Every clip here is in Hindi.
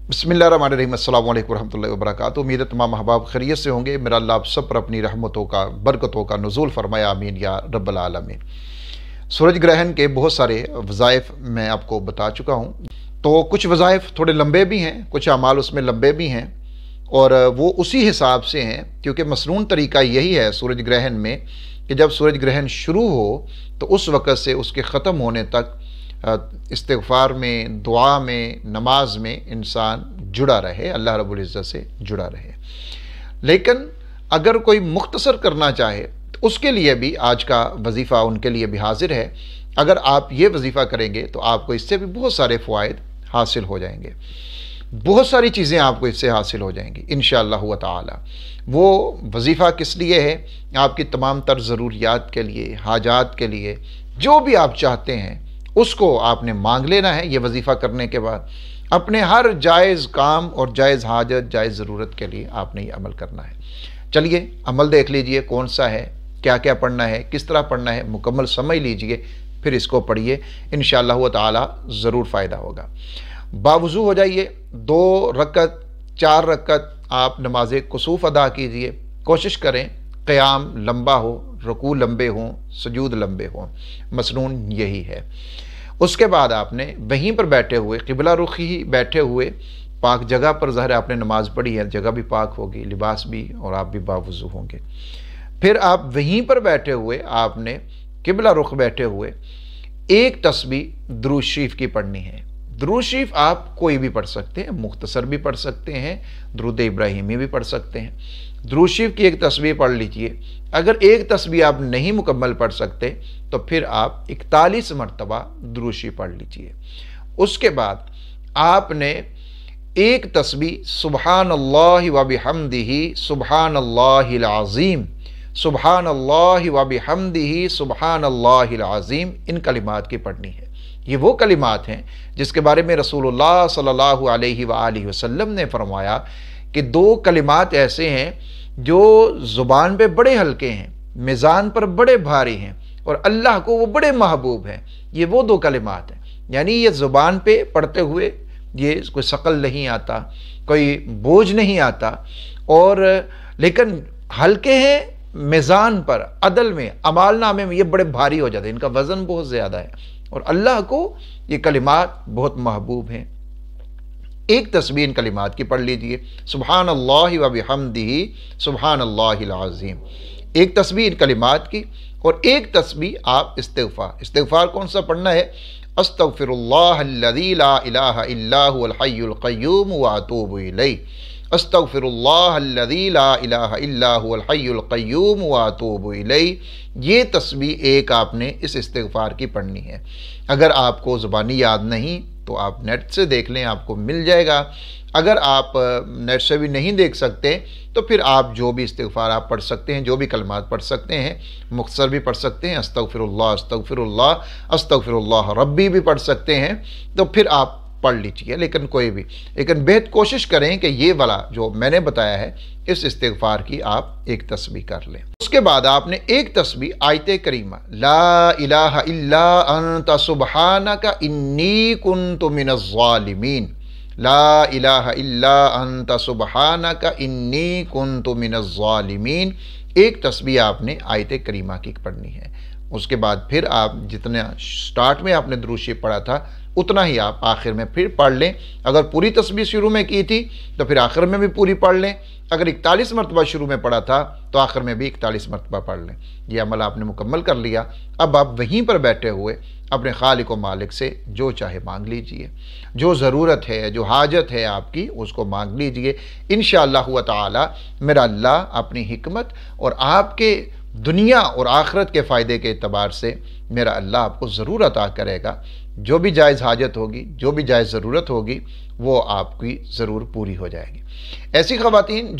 बिस्मिल्लाहिर्रहमानिर्रहीम, अस्सलामु अलैकुम रहमतुल्लाहि व बरकातुहू। उम्मीद है तमाम अहबाब खैरियत से होंगे। मेरा अल्लाह आप सब पर अपनी रहमतों का, बरकतों का नुज़ूल फरमाए, आमीन या रब्बल आलमीन। सूरज ग्रहण के बहुत सारे वज़ाइफ मैं आपको बता चुका हूँ। तो कुछ वज़ाइफ थोड़े लंबे भी हैं, कुछ अमाल उसमें लंबे भी हैं, और वो उसी हिसाब से हैं, क्योंकि मसनून तरीका यही है सूरज ग्रहण में कि जब सूरज ग्रहण शुरू हो तो उस वक़्त से उसके ख़त्म होने तक इस्तिग़फ़ार में, दुआ में, नमाज में इंसान जुड़ा रहे, अल्लाह रब्बुल इज़्ज़त से जुड़ा रहे। लेकिन अगर कोई मुख्तसर करना चाहे तो उसके लिए भी आज का वजीफ़ा उनके लिए भी हाजिर है। अगर आप ये वजीफ़ा करेंगे तो आपको इससे भी बहुत सारे फ़वाइद हासिल हो जाएंगे, बहुत सारी चीज़ें आपको इससे हासिल हो जाएंगी इंशाअल्लाह ताला। वो वजीफ़ा किस लिए है? आपकी तमाम तर ज़रूरियात के लिए, हाजात के लिए, जो भी आप चाहते हैं उसको आपने मांग लेना है। ये वजीफ़ा करने के बाद अपने हर जायज़ काम और जायज़ हाजत, जायज़ ज़रूरत के लिए आपने ये अमल करना है। चलिए अमल देख लीजिए कौन सा है, क्या क्या पढ़ना है, किस तरह पढ़ना है, मुकम्मल समझ लीजिए, फिर इसको पढ़िए, इंशाअल्लाह ताला ज़रूर फ़ायदा होगा। बावुज़ू हो जाइए, 2 रकत 4 रकत आप नमाज कुसूफ़ अदा कीजिए। कोशिश करें क़याम लंबा हो, रुकू लंबे हों, सुजूद लंबे हों, मसनून यही है। उसके बाद आपने वहीं पर बैठे हुए, क़िबला रुखी ही बैठे हुए, पाक जगह पर ज़ाहिर आपने नमाज पढ़ी है, जगह भी पाक होगी, लिबास भी, और आप भी बावुज़ू होंगे। फिर आप वहीं पर बैठे हुए आपने क़िबला रुख बैठे हुए एक तस्बीह दुरूद शरीफ की पढ़नी है। दुरूद शरीफ आप कोई भी पढ़ सकते हैं, मुख्तसर भी पढ़ सकते हैं, दुरूद इब्राहिमी भी पढ़ सकते हैं। दुरूद शरीफ की एक तस्बीह पढ़ लीजिए। अगर एक तस्बीह आप नहीं मुकम्मल पढ़ सकते तो फिर आप 41 मरतबा दुरूद शरीफ पढ़ लीजिए। उसके बाद आपने एक तस्बीह सुबहानल्लाहि व बिहम्दिही सुबहानल्लाहिल अज़ीम, सुबहानल्लाहि व बिहम्दिही सुबहानल्लाहिल अज़ीम, इन कलिमात की पढ़नी है। ये वो कलिमात हैं जिसके बारे में रसूलुल्लाह सल्लल्लाहु अलैहि वसल्लम ने फरमाया कि 2 कलिमात ऐसे हैं जो ज़ुबान पे बड़े हल्के हैं, मिज़ान पर बड़े भारी हैं, और अल्लाह को वो बड़े महबूब हैं। ये वो 2 कलिमात हैं, यानी ये ज़ुबान पे पढ़ते हुए ये कोई शकल नहीं आता, कोई बोझ नहीं आता, और लेकिन हल्के हैं मिज़ान पर, अदल में, अमाल नामे में ये बड़े भारी हो जाते हैं, इनका वज़न बहुत ज़्यादा है, और अल्लाह को ये कलिमात बहुत महबूब हैं। एक तस्बीह इन कलिमात की पढ़ लीजिए, सुबहानल्लाहि व बिहम्दिही सुबहानल्लाहिल अज़ीम, एक तस्बीह इन कलिमात की। और एक तस्बीह आप इस्तिग़फ़ार कौन सा पढ़ना है? अस्तग़फ़िरुल्लाहल्लज़ी ला इलाहा इल्ला हुवल हय्युल क़य्यूम व अतूबु इलैहि, अस्तग़फ़िरुल्लाहल्लज़ी ला इलाहा इल्ला हुवल हय्युल क़य्यूम व अतूबु इलैहि। ये तस्बीह एक आपने इस इस्तिग़फ़ार की पढ़नी है। अगर आपको ज़ुबानी याद नहीं तो आप नेट से देख लें, आपको मिल जाएगा। अगर आप नेट से भी नहीं देख सकते तो फिर आप जो भी इस्तिग़फ़ार आप पढ़ सकते हैं, जो भी कलमात पढ़ सकते हैं, मुख्तसर भी पढ़ सकते हैं, अस्तग़फ़िरुल्लाह अस्तग़फ़िरुल्लाह अस्तग़फ़िरुल्लाह रब्बी भी पढ़ सकते हैं, तो फिर आप पढ़ लीजिए। लेकिन कोई भी, लेकिन बेहद कोशिश करें कि ये वाला जो मैंने बताया है इस इस्तिग़फ़ार की आप एक तस्बीह कर लें। उसके बाद आपने एक तस्बीह आयते करीमा ला इलाहा इल्ला अंता सुब्हानका इन्नी कुन्तु मिनज़ ज़ालिमीन, ला इलाहा इल्ला अंता सुब्हानका इन्नी कुन्तु मिनज़ ज़ालिमीन, एक तस्बीह आपने आयते करीमा की पढ़नी है। उसके बाद फिर आप जितना स्टार्ट में आपने दुरूद शरीफ पढ़ा था उतना ही आप आखिर में फिर पढ़ लें। अगर पूरी तस्बीह शुरू में की थी तो फिर आखिर में भी पूरी पढ़ लें। अगर 41 मरतबा शुरू में पढ़ा था तो आखिर में भी 41 मरतबा पढ़ लें। यह अमल आपने मुकम्मल कर लिया। अब आप वहीं पर बैठे हुए अपने खालिक व मालिक से जो चाहे मांग लीजिए, जो ज़रूरत है, जो हाजत है आपकी, उसको मांग लीजिए। इंशाअल्लाह ताला मेरा अल्लाह अपनी हिकमत और आपके दुनिया और आखिरत के फ़ायदे के एतबार से मेरा अल्लाह आपको ज़रूर अता करेगा। जो भी जायज़ हाजत होगी, जो भी जायज़ ज़रूरत होगी, वो आपकी ज़रूर पूरी हो जाएगी। ऐसी ख़वातीन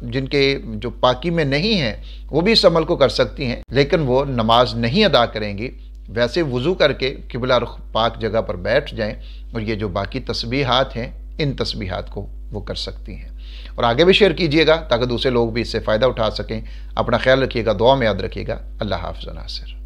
जिनके जो पाकी में नहीं हैं वो भी इस अमल को कर सकती हैं, लेकिन वो नमाज नहीं अदा करेंगी, वैसे वज़ू करके क़िबला रुख पाक जगह पर बैठ जाएं और ये जो बाकी तस्बीहात हैं इन तस्बीहात को वो कर सकती हैं। और आगे भी शेयर कीजिएगा ताकि दूसरे लोग भी इससे फ़ायदा उठा सकें। अपना ख्याल रखिएगा, दुआ में याद रखिएगा। अल्लाह हाफ़िज़ नासिर।